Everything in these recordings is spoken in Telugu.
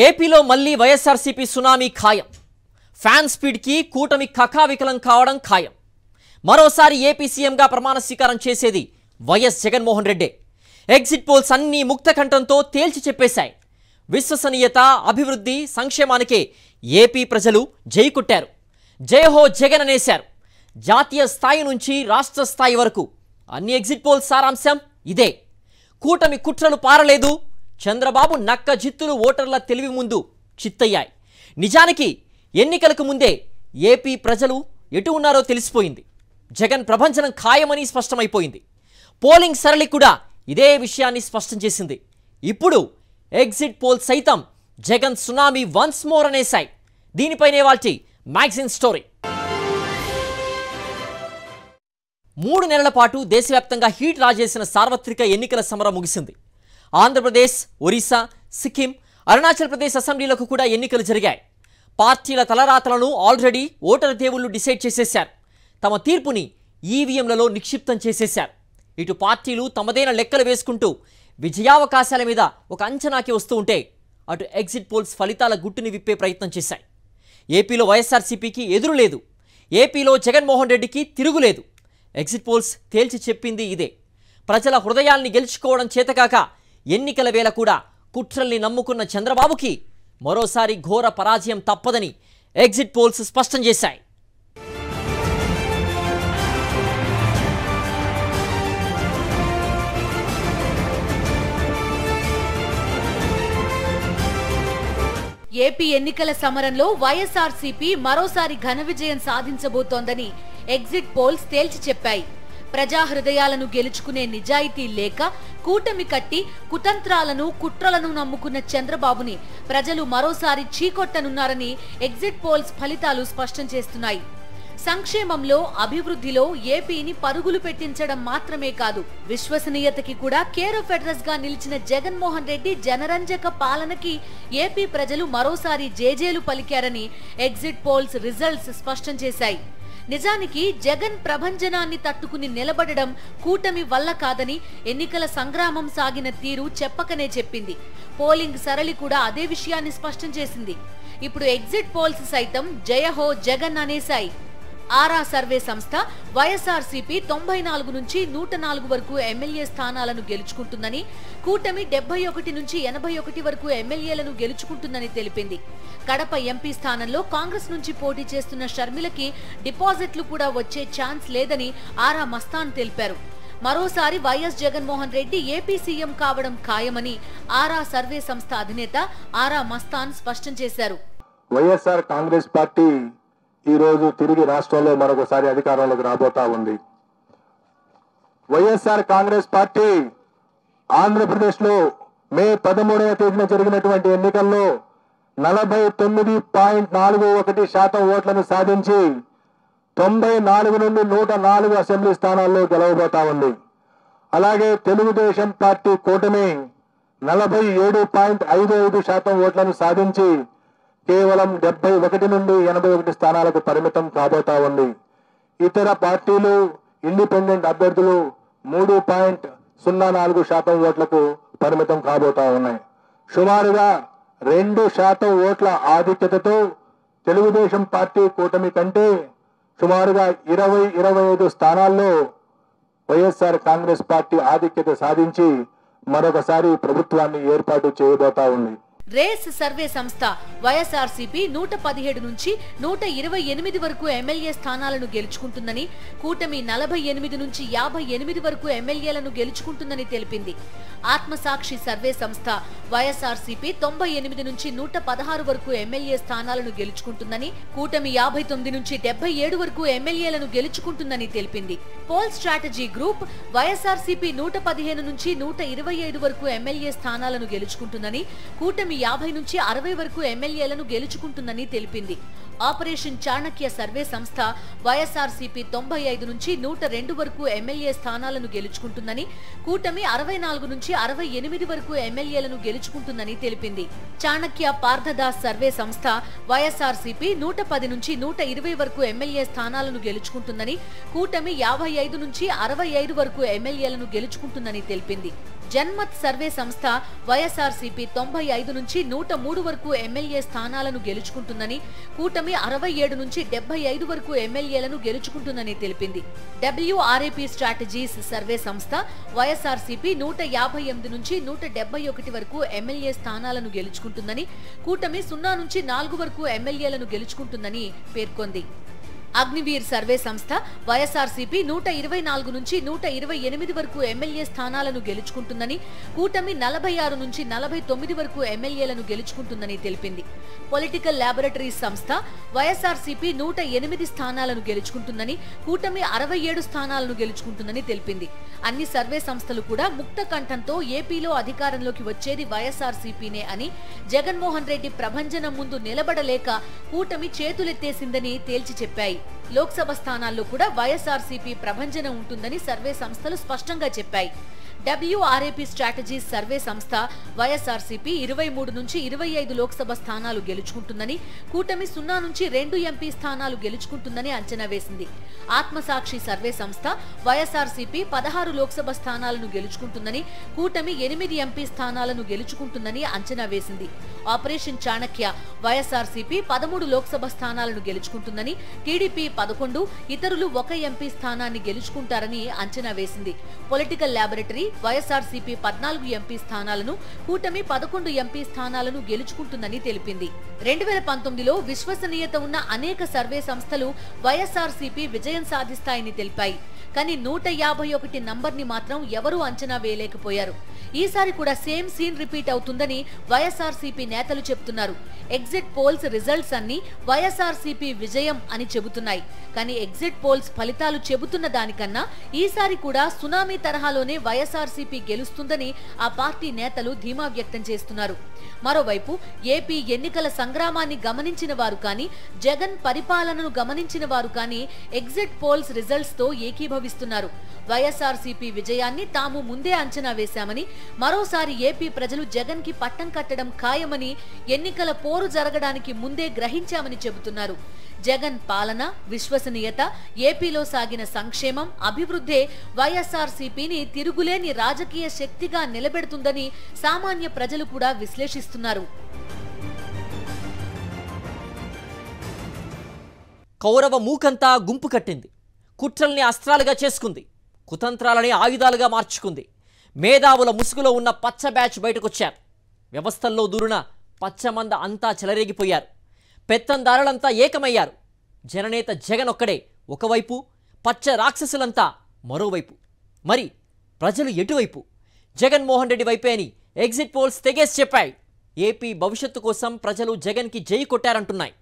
ఏపీలో మళ్లీ వైఎస్ఆర్సీపీ సునామీ ఖాయం. ఫ్యాన్ స్పీడ్కి కూటమి కకావికలం కావడం ఖాయం. మరోసారి ఏపీ సీఎంగా ప్రమాణ స్వీకారం చేసేది YS Jaganmohan Reddy. Exit polls అన్నీ ముక్తకంఠంతో తేల్చి చెప్పేశాయి. విశ్వసనీయత, అభివృద్ధి, సంక్షేమానికే ఏపీ ప్రజలు జై కొట్టారు. జయహో జగన్ అనేశారు. జాతీయ స్థాయి నుంచి రాష్ట్ర స్థాయి వరకు అన్ని ఎగ్జిట్ పోల్స్ సారాంశం ఇదే. కూటమి కుట్రలు పారలేదు. చంద్రబాబు నక్క జిత్తులు ఓటర్ల తెలివి ముందు చిత్తయ్యాయి. నిజానికి ఎన్నికలకు ముందే ఏపీ ప్రజలు ఎటు ఉన్నారో తెలిసిపోయింది. జగన్ ప్రభంజనం ఖాయమని స్పష్టమైపోయింది. పోలింగ్ సరళి కూడా ఇదే విషయాన్ని స్పష్టం చేసింది. ఇప్పుడు ఎగ్జిట్ పోల్ సైతం జగన్ సునామీ వన్స్ మోర్ అనేశాయి. దీనిపైనే వాటి మ్యాగజైన్ స్టోరీ. 3 నెలల పాటు దేశవ్యాప్తంగా హీట్ రాజేసిన సార్వత్రిక ఎన్నికల సమరం ముగిసింది. ఆంధ్రప్రదేశ్, ఒరిస్సా, సిక్కిం, అరుణాచల్ ప్రదేశ్ అసెంబ్లీలకు కూడా ఎన్నికలు జరిగాయి. పార్టీల తలరాతలను ఆల్రెడీ ఓటరు దేవుళ్లు డిసైడ్ చేసేశారు. తమ తీర్పుని ఈవీఎంలలో నిక్షిప్తం చేసేశారు. ఇటు పార్టీలు తమదైన లెక్కలు వేసుకుంటూ విజయావకాశాల మీద ఒక అంచనాకి వస్తూ ఉంటే, అటు ఎగ్జిట్ పోల్స్ ఫలితాల గుట్టుని విప్పే ప్రయత్నం చేశాయి. ఏపీలో వైఎస్ఆర్సీపీకి ఎదురు లేదు. ఏపీలో జగన్మోహన్ రెడ్డికి తిరుగులేదు. ఎగ్జిట్ పోల్స్ తేల్చి చెప్పింది ఇదే. ప్రజల హృదయాల్ని గెలుచుకోవడం చేతకాక ఎన్నికల వేళ కూడా కుట్రల్ని నమ్ముకున్న చంద్రబాబుకి మరోసారి ఘోర పరాజయం తప్పదని ఎగ్జిట్ పోల్స్ స్పష్టం చేశాయి. ఏపీ ఎన్నికల సమరంలో వైఎస్ఆర్సీపీ మరోసారి ఘన విజయం సాధించబోతోందని ఎగ్జిట్ పోల్స్ తేల్చి చెప్పాయి. ప్రజా హృదయాలను గెలుచుకునే నిజాయితీ లేక కూటమి కట్టి కుతంత్రాలను, కుట్రలను నమ్ముకున్న చంద్రబాబుని ప్రజలు మరోసారి చీకొట్టనున్నారని ఎగ్జిట్ పోల్స్ ఫలితాలు స్పష్టం చేస్తున్నాయి. సంక్షేమంలో, అభివృద్ధిలో ఏపీని పరుగులు పెట్టించడం మాత్రమే కాదు, విశ్వసనీయతకి కూడా కేర్ ఆఫ్ అడ్రస్ గా నిలిచిన జగన్మోహన్ రెడ్డి జనరంజక పాలనకి ఏపీ ప్రజలు మరోసారి జేజేలు పలికారని ఎగ్జిట్ పోల్స్ రిజల్ట్స్ స్పష్టం చేశాయి. నిజానికి జగన్ ప్రభంజనాన్ని తట్టుకుని నిలబడడం కూటమి వల్ల కాదని ఎన్నికల సంగ్రామం సాగిన తీరు చెప్పకనే చెప్పింది. పోలింగ్ సరళి కూడా అదే విషయాన్ని స్పష్టం చేసింది. ఇప్పుడు ఎగ్జిట్ పోల్స్ సైతం జయహో జగన్ అనేశాయి. ఆరా సర్వే సంస్థ వైఎస్ఆర్సీపీ 94 నుంచి 104 వరకు ఎమ్మెల్యే స్థానాలను గెలుచుకుంటుందని, కూటమి 71 నుంచి 81 వరకు ఎమ్మెల్యేలను గెలుచుకుంటుందని తెలిపింది. కడప ఎంపీ స్థానంలో కాంగ్రెస్ నుంచి పోటీ చేస్తున్న షర్మిలకి డిపాజిట్లు కూడా వచ్చే ఛాన్స్ లేదని ఆరా మస్తాన్ తెలిపారు. మరోసారి YS Jaganmohan Reddy AP CM కావడం ఖాయమని ఆరా సర్వే సంస్థ అధినేత ఆరా మస్తాన్ స్పష్టం చేశారు. వైఎస్ఆర్ కాంగ్రెస్ పార్టీ ఈ రోజు తిరిగి రాష్ట్రంలో మరొకసారి అధికారంలోకి రాబోతా ఉంది. వైఎస్ఆర్ కాంగ్రెస్ పార్టీ ఆంధ్రప్రదేశ్ లో మే 13వ తేదీన జరిగినటువంటి ఎన్నికల్లో 49.41% ఓట్లను సాధించి 94 నుండి 104 అసెంబ్లీ స్థానాల్లో గెలవబోతా ఉంది. అలాగే తెలుగుదేశం పార్టీ కూటమి 47.55% ఓట్లను సాధించి కేవలం 71 నుండి 81 స్థానాలకు పరిమితం కాబోతా ఉంది. ఇతర పార్టీలు, ఇండిపెండెంట్ అభ్యర్థులు 3.04% ఓట్లకు పరిమితం కాబోతా ఉన్నాయి. సుమారుగా 2% ఓట్ల ఆధిక్యతతో తెలుగుదేశం పార్టీ కూటమి కంటే సుమారుగా 20-25 స్థానాల్లో వైఎస్ఆర్ కాంగ్రెస్ పార్టీ ఆధిక్యత సాధించి మరొకసారి ప్రభుత్వాన్ని ఏర్పాటు చేయబోతా ఉంది. రేస్ సర్వే సంస్థ వైఎస్ఆర్సీపీ 117 నుంచి 128 వరకు ఎమ్మెల్యే స్థానాలను గెలుచుకుంటుందని, కూటమి 48 నుంచి 58 వరకు ఎమ్మెల్యేలను గెలుచుకుంటుందని తెలిపింది. ఆత్మసాక్షి సర్వే సంస్థ వైఎస్ఆర్సీపీ 98 నుంచి 116 వరకు ఎమ్మెల్యే స్థానాలను గెలుచుకుంటుందని, కూటమి 59 నుంచి 77 వరకు ఎమ్మెల్యేలను గెలుచుకుంటుందని తెలిపింది. పోల్ స్ట్రాటజీ గ్రూప్ వైఎస్ఆర్సీపీ 115 నుంచి 125 వరకు ఎమ్మెల్యే స్థానాలను గెలుచుకుంటుందని, కూటమి 50 నుంచి 60 వరకు ఎమ్మెల్యేలను గెలుచుకుంటుందని తెలిపింది. ఆపరేషన్ చాణక్య సర్వే సంస్థ వైఎస్ఆర్సీపీ 95 నుంచి 102 వరకు ఎమ్మెల్యే స్థానాలను గెలుచుకుంటుందని, కూటమి 64 నుంచి 68 వరకు ఎమ్మెల్యేలను గెలుచుకుంటుందని తెలిపింది. చాణక్య పార్థదాస్ సర్వే సంస్థ వైఎస్ఆర్సీపీ 110 నుంచి 120 వరకు ఎమ్మెల్యే స్థానాలను గెలుచుకుంటుందని, కూటమి 55 నుంచి 65 వరకు ఎమ్మెల్యేలను గెలుచుకుంటుందని తెలిపింది. జన్మత్ సర్వే సంస్థ వైఎస్ఆర్సీపీ 95 నుంచి 103 వరకు ఎమ్మెల్యే స్థానాలను గెలుచుకుంటుందని, కూటమి 67 నుంచి 75 వరకు ఎమ్మెల్యేలను గెలుచుకుంటుందని తెలిపింది. WRAP స్ట్రాటజీస్ సర్వే సంస్థ వైఎస్ఆర్సీపీ 158 నుంచి 171 వరకు ఎమ్మెల్యే స్థానాలను గెలుచుకుంటుందని, కూటమి 0 నుంచి 4 వరకు ఎమ్మెల్యేలను గెలుచుకుంటుందని పేర్కొంది. అగ్నివీర్ సర్వే సంస్థ వైఎస్ఆర్సీపీ 124 నుంచి 128 వరకు ఎమ్మెల్యే స్థానాలను గెలుచుకుంటుందని, కూటమి 46 నుంచి 49 వరకు ఎమ్మెల్యేలను గెలుచుకుంటుందని తెలిపింది. పొలిటికల్ ల్యాబొరేటరీస్ సంస్థ వైఎస్ఆర్సీపీ 108 స్థానాలను గెలుచుకుంటుందని, కూటమి 67 స్థానాలను గెలుచుకుంటుందని తెలిపింది. అన్ని సర్వే సంస్థలు కూడా ముక్త కంఠంతో ఏపీలో అధికారంలోకి వచ్చేది వైఎస్ఆర్సీపీనే అని, జగన్మోహన్ రెడ్డి ప్రభంజనం ముందు నిలబడలేక కూటమి చేతులెత్తేసిందని తేల్చి చెప్పాయి. లోక్సభ స్థానాల్లో కూడా వైఎస్ఆర్సీపీ ప్రభంజనం ఉంటుందని సర్వే సంస్థలు స్పష్టంగా చెప్పాయి. WRAP స్ట్రాటజీస్ సర్వే సంస్థ వైఎస్ఆర్సీపీ 23 నుంచి 25 లోక్సభ స్థానాలు గెలుచుకుంటుందని, కూటమి 0 నుంచి 2 ఎంపీ స్థానాలు గెలుచుకుంటుందని అంచనా వేసింది. ఆత్మసాక్షి సర్వే సంస్థ వైఎస్ఆర్సీపీ 16 లోక్సభ స్థానాలను గెలుచుకుంటుందని, కూటమి 8 ఎంపీ స్థానాలను గెలుచుకుంటుందని అంచనా వేసింది. ఆపరేషన్ చాణక్య వైఎస్ఆర్సీపీ 13 లోక్సభ స్థానాలను గెలుచుకుంటుందని, టీడీపీ 11, ఇతరులు 1 ఎంపీ స్థానాన్ని గెలుచుకుంటారని అంచనా వేసింది. పొలిటికల్ ల్యాబొరేటరీ వైఎస్ఆర్సీపీ 14 ఎంపీ స్థానాలను, కూటమి 11 ఎంపీ స్థానాలను గెలుచుకుంటుందని తెలిపింది. 2019లో విశ్వసనీయత ఉన్న అనేక సర్వే సంస్థలు వైఎస్ఆర్సీపీ విజయం సాధిస్తాయని తెలిపాయి. కానీ 151 నంబర్ని మాత్రం ఎవరూ అంచనా వేయలేకపోయారు. ఈసారి కూడా సేమ్ సీన్ రిపీట్ అవుతుందని వైఎస్ఆర్సీపీ నేతలు చెబుతున్నారు. ఎగ్జిట్ పోల్స్ రిజల్ట్స్ అన్ని వైఎస్ఆర్సీపీ విజయం అని చెబుతున్నాయి. కానీ ఎగ్జిట్ పోల్స్ ఫలితాలు చెబుతున్న దానికన్నా ఈసారి కూడా సునామీ తరహాలోనే వైఎస్ఆర్సీపీ గెలుస్తుందని ఆ పార్టీ నేతలు ధీమా వ్యక్తం చేస్తున్నారు. మరోవైపు ఏపీ ఎన్నికల సంగ్రామాన్ని గమనించిన వారు కానీ, జగన్ పరిపాలనను గమనించిన వారు కానీ ఎగ్జిట్ పోల్స్ రిజల్ట్స్ తో ఏకీభవిస్తున్నారు. వైఎస్ఆర్సీపీ విజయాన్ని తాము ముందే అంచనా వేశామని, మరోసారి ఏపీ ప్రజలు జగన్ కి పట్టం కట్టడం ఖాయమని, ఎన్నికల పోరు జరగడానికి ముందే గ్రహించామని చెబుతున్నారు. జగన్ పాలన, విశ్వసనీయత, ఏపీలో సాగిన సంక్షేమం, అభివృద్ధే వైఎస్ఆర్సీపీని తిరుగులేని రాజకీయ శక్తిగా నిలబెడుతుందని సామాన్య ప్రజలు కూడా విశ్లేషిస్తున్నారు. కౌరవ మూకంతా గుంపు కట్టింది. కుట్రల్ని అస్త్రాలుగా చేసుకుంది. కుతంత్రాలని ఆయుధాలుగా మార్చుకుంది. మేధావుల ముసుగులో ఉన్న పచ్చ బ్యాచ్ బయటకొచ్చారు. వ్యవస్థల్లో దూరిన పచ్చమంద అంతా చెలరేగిపోయారు. పెత్తందారులంతా ఏకమయ్యారు. జననేత జగన్ ఒక్కడే ఒకవైపు, పచ్చ రాక్షసులంతా మరోవైపు. మరి ప్రజలు ఎటువైపు? జగన్మోహన్ రెడ్డి వైపే అని ఎగ్జిట్ పోల్స్ తెగేసి చెప్పాయి. ఏపీ భవిష్యత్తు కోసం ప్రజలు జగన్కి జై కొట్టారంటున్నాయి.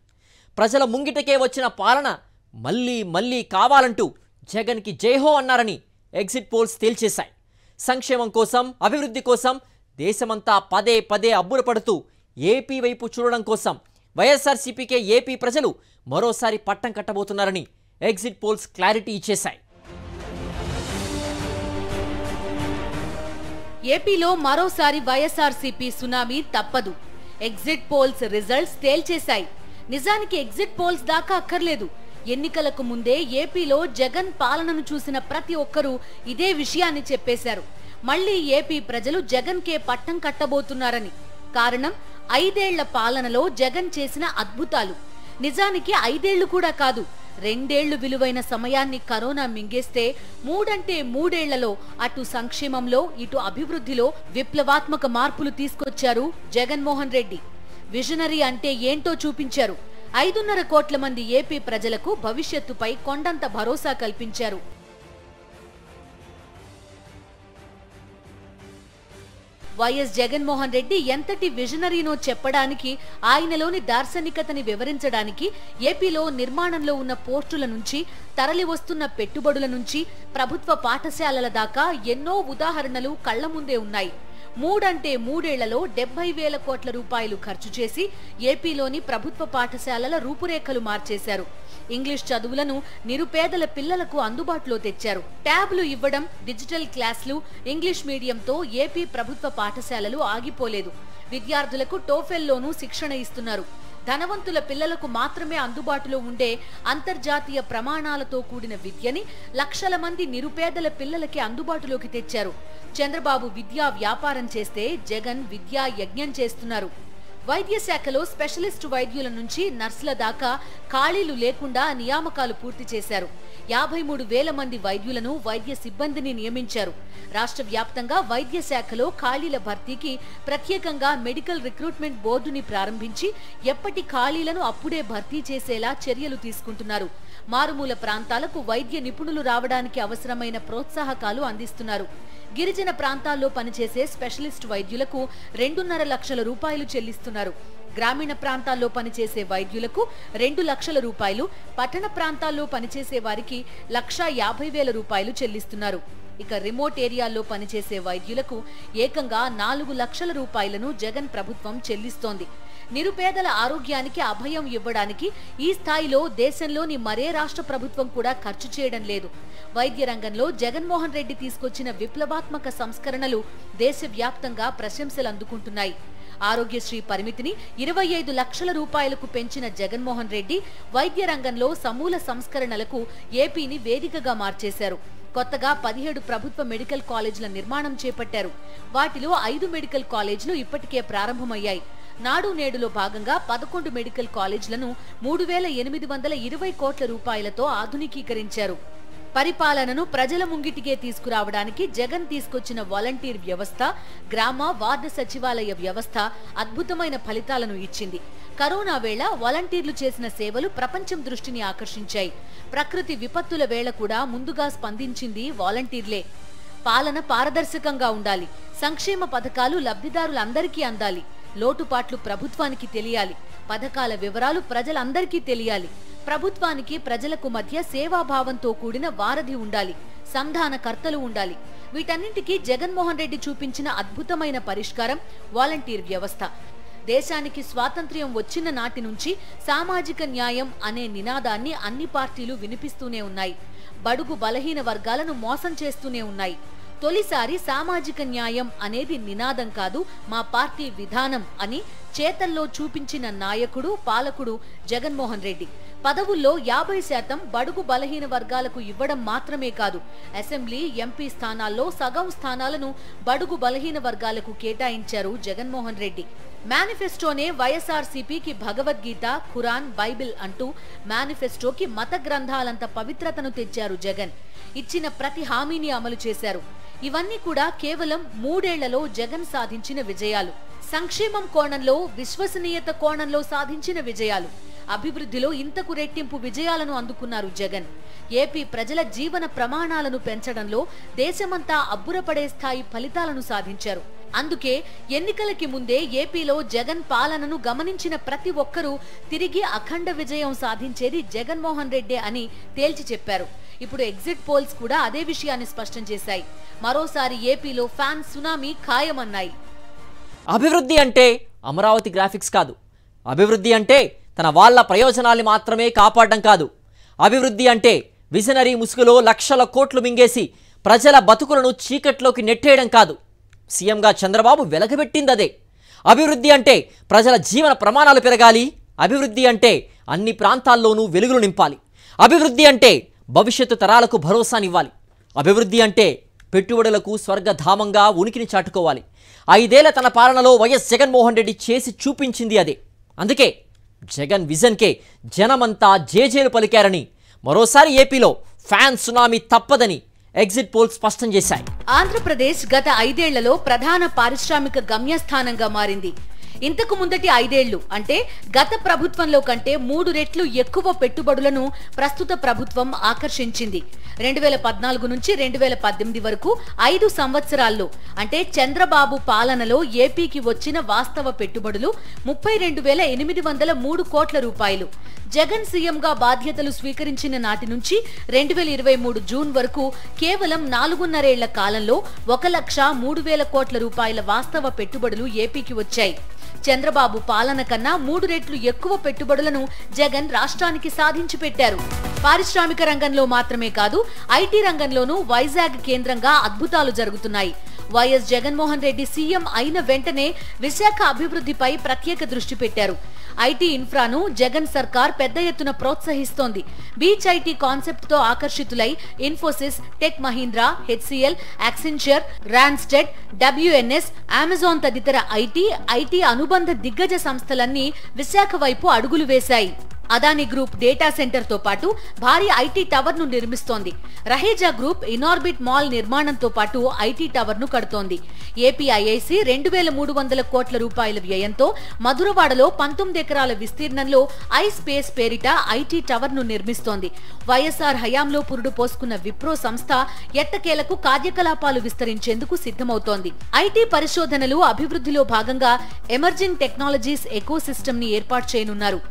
ప్రజల ముంగిటకే వచ్చిన పాలన మళ్ళీ మళ్ళీ కావాలంటూ జగన్కి జైహో అన్నారని ఎగ్జిట్ పోల్స్ తేల్చేశాయి. సంక్షేమం కోసం, అభివృద్ధి కోసం దేశమంతా పదే పదే అబ్బురపడుతూ ఏపీ వైపు చూడడం కోసం వైఎస్ఆర్సీపీకే ఏపీ ప్రజలు మరోసారి పట్టం కట్టబోతున్నారని ఎగ్జిట్ పోల్స్ క్లారిటీ ఇచ్చేశాయి. ఏపీలో మరోసారి వైఎస్ఆర్సీపీ సునామీ తప్పదు. ఎగ్జిట్ పోల్స్ రిజల్ట్స్ తేల్చేశాయి. నిజానికి ఎగ్జిట్ పోల్స్ దాకా అక్కర్లేదు. ఎన్నికలకు ముందే ఏపీలో జగన్ పాలనను చూసిన ప్రతి ఒక్కరూ ఇదే విషయాన్ని చెప్పేశారు. మళ్లీ ఏపీ ప్రజలు జగన్ కే పట్టం కట్టబోతున్నారని. కారణం 5 ఏళ్ల పాలనలో జగన్ చేసిన అద్భుతాలు. నిజానికి 5 ఏళ్లు కూడా కాదు, 2 ఏళ్లు విలువైన సమయాన్ని కరోనా మింగేస్తే 3 ఏళ్లలో అటు సంక్షేమంలో, ఇటు అభివృద్ధిలో విప్లవాత్మక మార్పులు తీసుకొచ్చారు జగన్మోహన్ రెడ్డి. విజనరీ అంటే ఏంటో చూపించారు. 5.5 కోట్ల మంది ఏపీ ప్రజలకు భవిష్యత్తుపై కొండంత భరోసా కల్పించారు. వైఎస్ జగన్మోహన్ రెడ్డి ఎంతటి విజనరీనో చెప్పడానికి, ఆయనలోని దార్శనికతని వివరించడానికి ఏపీలో నిర్మాణంలో ఉన్న పోర్టుల నుంచి, తరలి వస్తున్న పెట్టుబడుల నుంచి, ప్రభుత్వ పాఠశాలల దాకా ఎన్నో ఉదాహరణలు కళ్ల ముందే ఉన్నాయి. 3 ఏళ్లలో 70,000 కోట్ల రూపాయలు ఖర్చు చేసి ఏపీలోని ప్రభుత్వ పాఠశాలల రూపురేఖలు మార్చేశారు. ఇంగ్లీష్ చదువులను నిరుపేదల పిల్లలకు అందుబాటులో తెచ్చారు. ట్యాబ్లు ఇవ్వడం, డిజిటల్ క్లాసులు, ఇంగ్లీష్ మీడియంతో ఏపీ ప్రభుత్వ పాఠశాలలు ఆగిపోలేదు. విద్యార్థులకు టోఫెల్లోనూ శిక్షణ ఇస్తున్నారు. ధనవంతుల పిల్లలకు మాత్రమే అందుబాటులో ఉండే అంతర్జాతీయ ప్రమాణాలతో కూడిన విద్యని లక్షల మంది నిరుపేదల పిల్లలకి అందుబాటులోకి తెచ్చారు. చంద్రబాబు విద్యా వ్యాపారం చేస్తే జగన్ విద్యా యజ్ఞం చేస్తున్నారు. వైద్య శాఖలో స్పెషలిస్టు వైద్యుల నుంచి నర్సుల దాకా ఖాళీలు లేకుండా నియామకాలు పూర్తి చేశారు. 53,000 మంది వైద్యులను, వైద్య సిబ్బందిని నియమించారు. రాష్ట్ర వ్యాప్తంగా వైద్య శాఖలో ఖాళీల భర్తీకి ప్రత్యేకంగా మెడికల్ రిక్రూట్మెంట్ బోర్డుని ప్రారంభించి ఎప్పటి ఖాళీలను అప్పుడే భర్తీ చేసేలా చర్యలు తీసుకుంటున్నారు. మారుమూల ప్రాంతాలకు వైద్య నిపుణులు రావడానికి అవసరమైన ప్రోత్సాహకాలు అందిస్తున్నారు. గిరిజన ప్రాంతాల్లో పనిచేసే స్పెషలిస్ట్ వైద్యులకు 2.5 లక్షల రూపాయలు చెల్లిస్తున్నారు. గ్రామీణ ప్రాంతాల్లో పనిచేసే వైద్యులకు 2 లక్షల రూపాయలు, పట్టణ ప్రాంతాల్లో పనిచేసే వారికి 1,50,000 రూపాయలు చెల్లిస్తున్నారు. ఇక రిమోట్ ఏరియాల్లో పనిచేసే వైద్యులకు ఏకంగా 4 లక్షల రూపాయలను జగన్ ప్రభుత్వం చెల్లిస్తోంది. నిరుపేదల ఆరోగ్యానికి అభయం ఇవ్వడానికి ఈ స్థాయిలో దేశంలోని మరే రాష్ట్ర ప్రభుత్వం కూడా ఖర్చు చేయడం లేదు. వైద్య రంగంలో జగన్మోహన్ రెడ్డి తీసుకొచ్చిన విప్లవాత్మక సంస్కరణలు దేశవ్యాప్తంగా ప్రశంసలు అందుకుంటున్నాయి. ఆరోగ్యశ్రీ పరిమితిని 25 లక్షల రూపాయలకు పెంచిన జగన్మోహన్ రెడ్డి వైద్య రంగంలో సమూల సంస్కరణలకు ఏపీని వేదికగా మార్చేశారు. కొత్తగా 17 ప్రభుత్వ మెడికల్ కాలేజీల నిర్మాణం చేపట్టారు. వాటిలో 5 మెడికల్ కాలేజీలు ఇప్పటికే ప్రారంభమయ్యాయి. నాడు నేడులో భాగంగా 11 మెడికల్ కాలేజీలను 3,820 కోట్ల రూపాయలతో ఆధునికీకరించారు. పరిపాలనను ప్రజల ముంగిటికే తీసుకురావడానికి జగన్ తీసుకొచ్చిన వాలంటీర్ వ్యవస్థ, గ్రామ వార్డు సచివాలయ వ్యవస్థ అద్భుతమైన ఫలితాలను ఇచ్చింది. కరోనా వేళ వాలంటీర్లు చేసిన సేవలు ప్రపంచం దృష్టిని ఆకర్షించాయి. ప్రకృతి విపత్తుల వేళ కూడా ముందుగా స్పందించింది వాలంటీర్లే. పాలన పారదర్శకంగా ఉండాలి. సంక్షేమ పథకాలు లబ్ధిదారులందరికీ అందాలి. లోటుపాట్లు ప్రభుత్వానికి తెలియాలి. పథకాల వివరాలు ప్రజలందరికీ తెలియాలి. ప్రభుత్వానికి ప్రజలకు మధ్య సేవాభావంతో కూడిన వారధి ఉండాలి. సంధానకర్తలు ఉండాలి. వీటన్నింటికీ జగన్మోహన్ రెడ్డి చూపించిన అద్భుతమైన పరిష్కారం వాలంటీర్ వ్యవస్థ. దేశానికి స్వాతంత్ర్యం వచ్చిన నాటి నుంచి సామాజిక న్యాయం అనే నినాదాన్ని అన్ని పార్టీలు వినిపిస్తూనే ఉన్నాయి. బడుగు బలహీన వర్గాలను మోసం చేస్తూనే ఉన్నాయి. తొలిసారి సామాజిక న్యాయం అనేది నినాదం కాదు, మా పార్టీ విధానం అని చేతల్లో చూపించిన నాయకుడు, పాలకుడు జగన్మోహన్ రెడ్డి. పదవుల్లో 50% బడుగు బలహీన వర్గాలకు ఇవ్వడం మాత్రమే కాదు, అసెంబ్లీ, ఎంపీ స్థానాల్లో సగం స్థానాలను బడుగు బలహీన వర్గాలకు కేటాయించారు జగన్మోహన్ రెడ్డి. మేనిఫెస్టోనే వైఎస్ఆర్సీపీకి భగవద్గీత, ఖురాన్, బైబిల్ అంటూ మేనిఫెస్టోకి మత గ్రంథాలంత పవిత్రతను తెచ్చారు జగన్. ఇచ్చిన ప్రతి హామీని అమలు చేశారు. ఇవన్నీ కూడా కేవలం 3 ఏళ్లలో జగన్ సాధించిన విజయాలు. సంక్షేమం కోణంలో, విశ్వసనీయత కోణంలో సాధించిన విజయాలు. అభివృద్ధిలో ఇంతకు రెట్టింపు విజయాలను అందుకున్నారు జగన్. ఏపీ ప్రజల జీవన ప్రమాణాలను పెంచడంలో దేశమంతా అబ్బురపడే స్థాయి ఫలితాలను సాధించారు. అందుకే ఎన్నికలకి ముందే ఏపీలో జగన్ పాలనను గమనించిన ప్రతి ఒక్కరూ తిరిగి అఖండ విజయం సాధించేది జగన్మోహన్ రెడ్డి అని తేల్చి చెప్పారు. ఇప్పుడు ఎగ్జిట్ పోల్స్ కూడా అదే విషయాన్ని స్పష్టం చేశాయి. మరోసారి ఏపీలో ఫ్యాన్ సునామీ ఖాయమన్నాయి. అభివృద్ధి అంటే అమరావతి గ్రాఫిక్స్ కాదు. అభివృద్ధి అంటే తన వాళ్ళ ప్రయోజనాల్ని మాత్రమే కాపాడడం కాదు. అభివృద్ధి అంటే విజనరీ ముసుగులో లక్షల కోట్లు మింగేసి ప్రజల బతుకులను చీకట్లోకి నెట్టేయడం కాదు. సీఎంగా చంద్రబాబు వెలగబెట్టింది అదే. అభివృద్ధి అంటే ప్రజల జీవన ప్రమాణాలు పెరగాలి. అభివృద్ధి అంటే అన్ని ప్రాంతాల్లోనూ వెలుగులు నింపాలి. అభివృద్ధి అంటే భవిష్యత్తు తరాలకు భరోసానివ్వాలి. అభివృద్ధి అంటే పెట్టుబడులకు స్వర్గధామంగా ఉనికిని చాటుకోవాలి. 5 ఏళ్ల తన పాలనలో వైఎస్ జగన్మోహన్ రెడ్డి చేసి చూపించింది అదే. అందుకే జగన్ విజన్కే జనమంతా జేజేలు పలికారని, మరోసారి ఏపీలో ఫ్యాన్ సునామీ తప్పదని ఎగ్జిట్ పోల్స్ స్పష్టం చేశాయి. ఆంధ్రప్రదేశ్ గత 5 ఏళ్లలో ప్రధాన పారిశ్రామిక గమ్యస్థానంగా మారింది. ఇంతకు ముందటి 5 ఏళ్లు అంటే గత ప్రభుత్వంలో కంటే 3 రెట్లు ఎక్కువ పెట్టుబడులను ప్రస్తుత ప్రభుత్వం ఆకర్షించింది. 2014 నుంచి 2018 వరకు 5 సంవత్సరాల్లో అంటే చంద్రబాబు పాలనలో ఏపీకి వచ్చిన వాస్తవ పెట్టుబడులు 32,803 కోట్ల రూపాయలు. జగన్ సీఎంగా బాధ్యతలు స్వీకరించిన నాటి నుంచి 2023 జూన్ వరకు కేవలం 4.5 ఏళ్ల కాలంలో 1,03,000 కోట్ల రూపాయల వాస్తవ పెట్టుబడులు ఏపీకి వచ్చాయి. చంద్రబాబు పాలన కన్నా 3 రెట్లు ఎక్కువ పెట్టుబడులను జగన్ రాష్ట్రానికి సాధించి పెట్టారు. పారిశ్రామిక రంగంలో మాత్రమే కాదు, ఐటీ రంగంలోనూ వైజాగ్ కేంద్రంగా అద్భుతాలు జరుగుతున్నాయి. వైఎస్ జగన్మోహన్ రెడ్డి సీఎం అయిన వెంటనే విశాఖ అభివృద్ధిపై ప్రత్యేక దృష్టి పెట్టారు. ఐటీ ఇన్ఫ్రాను జగన్ సర్కార్ పెద్ద ఎత్తున ప్రోత్సహిస్తోంది. బీచ్ ఐటీ కాన్సెప్ట్ తో ఆకర్షితులై Infosys, Tech Mahindra, HCL, Accenture, Randstad, WNS, Amazon తదితర ఐటీ అనుబంధ దిగ్గజ సంస్థలన్నీ విశాఖ వైపు అడుగులు వేశాయి. అదానీ గ్రూప్ డేటా సెంటర్ తో పాటు భారీ ఐటీ టవర్ ను నిర్మిస్తోంది. రహేజా గ్రూప్ ఇనార్బిట్ మాల్ నిర్మాణంతో పాటు ఐటీ టవర్ ను కడుతోంది. ఏపీఐఐసి 2300 కోట్ల రూపాయల వ్యయంతో మధురవాడలో 19 ఎకరాల విస్తీర్ణంలో ఐ స్పేస్ పేరిట ఐటీ టవర్ ను నిర్మిస్తోంది. వైఎస్ఆర్ హయాంలో పురుడు పోసుకున్న విప్రో సంస్థ ఎట్టకేలకు కార్యకలాపాలు విస్తరించేందుకు సిద్ధమవుతోంది. ఐటీ పరిశోధనలు అభివృద్ధిలో భాగంగా ఎమర్జింగ్ టెక్నాలజీస్ ఎకోసిస్టమ్ ని ఏర్పాటు చేయనున్నారు.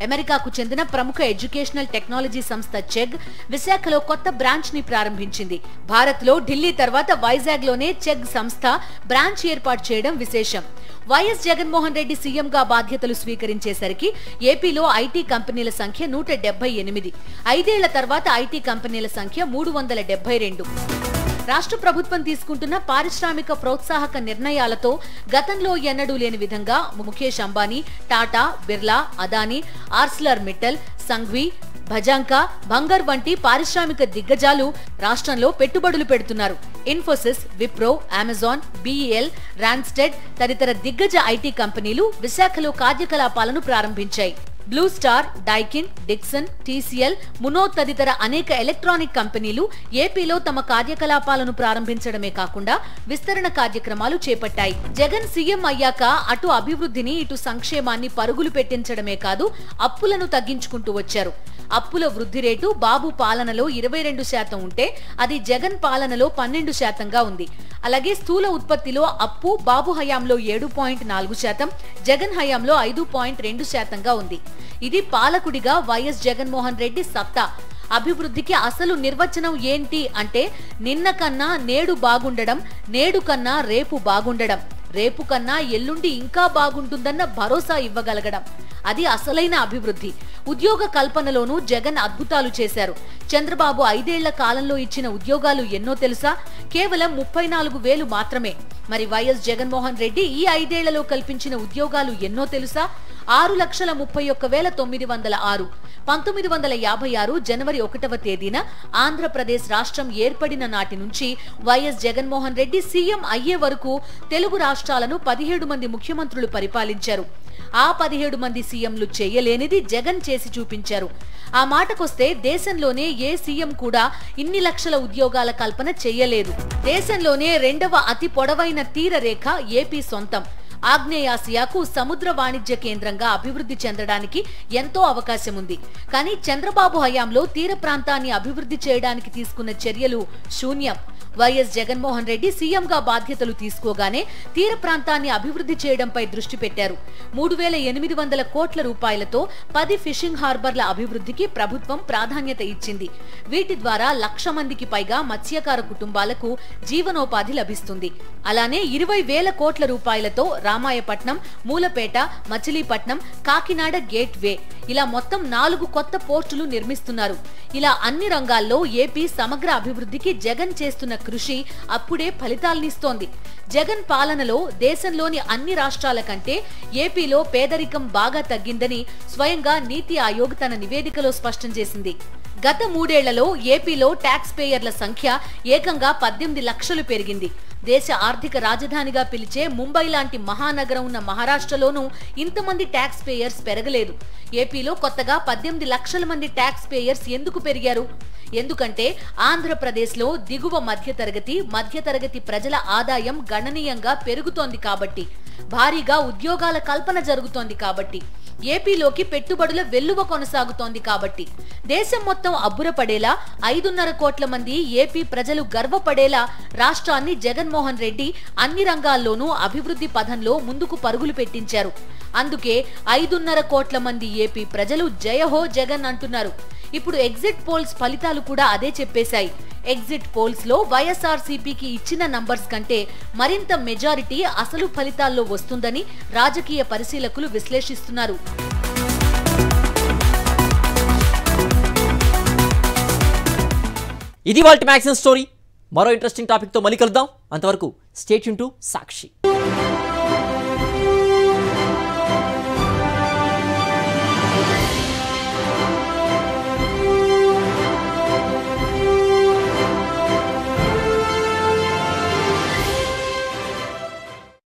అమెరికాకు చెందిన ప్రముఖ ఎడ్యుకేషనల్ టెక్నాలజీ సంస్థ చెగ్ విశాఖలో కొత్త బ్రాంచ్ ని ప్రారంభించింది. భారత్ లో ఢిల్లీ తర్వాత వైజాగ్ లోనే చెగ్ సంస్థ బ్రాంచ్ ఏర్పాటు చేయడం విశేషం. వైఎస్ జగన్మోహన్ రెడ్డి సీఎం గా బాధ్యతలు స్వీకరించేసరికి ఏపీలో ఐటీ కంపెనీల సంఖ్య 178. 5 ఏళ్ల తర్వాత ఐటీ కంపెనీల సంఖ్య 372. రాష్ట్ర ప్రభుత్వం తీసుకుంటున్న పారిశ్రామిక ప్రోత్సాహక నిర్ణయాలతో గతంలో ఎన్నడూ లేని విధంగా ముఖేష్ అంబానీ, టాటా, బిర్లా, అదానీ, ఆర్సిలర్ మిట్టల్, సంఘ్వి, భజాంకా, బంగర్ వంటి పారిశ్రామిక దిగ్గజాలు రాష్ట్రంలో పెట్టుబడులు పెడుతున్నారు. ఇన్ఫోసిస్, విప్రో, అమెజాన్, BEL, రాన్స్టెడ్ తదితర దిగ్గజ ఐటీ కంపెనీలు విశాఖలో కార్యకలాపాలను ప్రారంభించాయి. Blue star, Daikin, Dixon, TCL, మునో తదితర అనేక ఎలక్ట్రానిక్ కంపెనీలు ఏపీలో తమ కార్యకలాపాలను ప్రారంభించడమే కాకుండా విస్తరణ కార్యక్రమాలు చేపట్టాయి. జగన్ సీఎం అయ్యాక అటు అభివృద్ధిని ఇటు సంక్షేమాన్ని పరుగులు పెట్టించడమే కాదు అప్పులను తగ్గించుకుంటూ వచ్చారు. అప్పుల వృద్ధి రేటు బాబు పాలనలో 22% ఉంటే అది జగన్ పాలనలో 12%గా ఉంది. అలాగే స్థూల ఉత్పత్తిలో అప్పు బాబు హయాంలో 7.4%, జగన్ హయాంలో 5.2%గా ఉంది. ఇది పాలకుడిగా వైఎస్ జగన్మోహన్ రెడ్డి సత్తా. అభివృద్ధికి అసలు నిర్వచనం ఏంటి అంటే నిన్న కన్నా నేడు బాగుండడం, నేడు కన్నా రేపు బాగుండడం, రేపు కన్నా ఎల్లుండి ఇంకా బాగుంటుందన్న భరోసా ఇవ్వగలగడం. అది అసలైన అభివృద్ధి. ఉద్యోగ కల్పనలోనూ జగన్ అద్భుతాలు చేశారు. చంద్రబాబు 5 ఏళ్ల కాలంలో ఇచ్చిన ఉద్యోగాలు ఎన్నో తెలుసా? కేవలం 34,000 మాత్రమే. మరి వైఎస్ జగన్మోహన్ రెడ్డి ఈ 5 ఏళ్లలో కల్పించిన ఉద్యోగాలు ఎన్నో తెలుసా? 6,31,906. 1956 జనవరి 1వ తేదీన ఆంధ్రప్రదేశ్ రాష్ట్రం ఏర్పడిన నాటి నుంచి వైఎస్ జగన్మోహన్ రెడ్డి సీఎం అయ్యే వరకు తెలుగు రాష్ట్రాలను 17 మంది ముఖ్యమంత్రులు పరిపాలించారు. ఆ 17 మంది సీఎంలు చేయలేనిది జగన్ చేసి చూపించారు. ఆ మాటకొస్తే దేశంలోనే ఏ సీఎం కూడా ఇన్ని లక్షల ఉద్యోగాల కల్పన చేయలేదు. దేశంలోనే 2వ అతి పొడవైన తీర రేఖ ఏపీ సొంతం. ఆగ్నేయాసియాకు సముద్ర వాణిజ్య కేంద్రంగా అభివృద్ధి చెందడానికి ఎంతో అవకాశం ఉంది. కానీ చంద్రబాబు హయాంలో తీర ప్రాంతాన్ని అభివృద్ధి చేయడానికి తీసుకున్న చర్యలు శూన్యం. వైఎస్ జగన్మోహన్ రెడ్డి సీఎంగా బాధ్యతలు తీసుకోగానే తీర ప్రాంతాన్ని అభివృద్ధి చేయడంపై దృష్టి పెట్టారు. 3,800 కోట్ల రూపాయలతో 10 ఫిషింగ్ హార్బర్ల అభివృద్ధికి ప్రభుత్వం ప్రాధాన్యత ఇచ్చింది. వీటి ద్వారా 1,00,000 మందికి పైగా మత్స్యకార కుటుంబాలకు జీవనోపాధి లభిస్తుంది. అలానే 20,000 కోట్ల రూపాయలతో రామాయపట్నం, మూలపేట, మచిలీపట్నం, కాకినాడ గేట్ వే ఇలా మొత్తం 4 కొత్త పోర్టులు నిర్మిస్తున్నారు. ఇలా అన్ని రంగాల్లో ఏపీ సమగ్ర అభివృద్ధికి జగన్ చేస్తున్న కృషి అప్పుడే ఫలితాలనిస్తోంది. జగన్ పాలనలో దేశంలోని అన్ని రాష్ట్రాల కంటే ఏపీలో పేదరికం బాగా తగ్గిందని స్వయంగా నీతి ఆయోగ్ తన నివేదికలో స్పష్టం చేసింది. గత 3 ఏళ్లలో ఏపీలో ట్యాక్స్ పేయర్ల సంఖ్య ఏకంగా 18 లక్షలు పెరిగింది. దేశ ఆర్థిక రాజధానిగా పిలిచే ముంబై లాంటి మహానగరం ఉన్న మహారాష్ట్రలోనూ ఇంతమంది ట్యాక్స్ పేయర్స్ పెరగలేదు. ఏపీలో కొత్తగా 18 లక్షల మంది ట్యాక్స్ పేయర్స్ ఎందుకు పెరిగారు? ఎందుకంటే ఆంధ్రప్రదేశ్లో దిగువ మధ్యతరగతి ప్రజల ఆదాయం గణనీయంగా పెరుగుతోంది కాబట్టి, భారీగా ఉద్యోగాల కల్పన జరుగుతోంది కాబట్టి, ఏపీలోకి పెట్టుబడుల వెల్లువ కొనసాగుతోంది కాబట్టి, దేశం మొత్తం అబ్బురపడేలా 5.5 కోట్ల మంది ఏపీ ప్రజలు గర్వపడేలా రాష్ట్రాన్ని జగన్మోహన్ రెడ్డి అన్ని రంగాల్లోనూ అభివృద్ధి పథంలో ముందుకు పరుగులు పెట్టించారు. అందుకే 5.5 కోట్ల మంది ఏపీ ప్రజలు జయహో జగన్ అంటున్నారు. ఇప్పుడు ఎగ్జిట్ పోల్స్ ఫలితాలు కూడా అదే చెప్పేశాయి. ఎగ్జిట్ పోల్స్ లో వైఎస్ఆర్సీపీకి ఇచ్చిన నంబర్స్ కంటే మరింత మెజారిటీ అసలు ఫలితాల్లో వస్తుందని రాజకీయ పరిశీలకులు విశ్లేషిస్తున్నారు. ఇది వాల్టి మ్యాక్సిమం స్టోరీ. మరో ఇంట్రెస్టింగ్ టాపిక్ తో మళ్ళీ కలుద్దాం. అంతవరకు స్టే ట్యూన్ టు సాక్షి.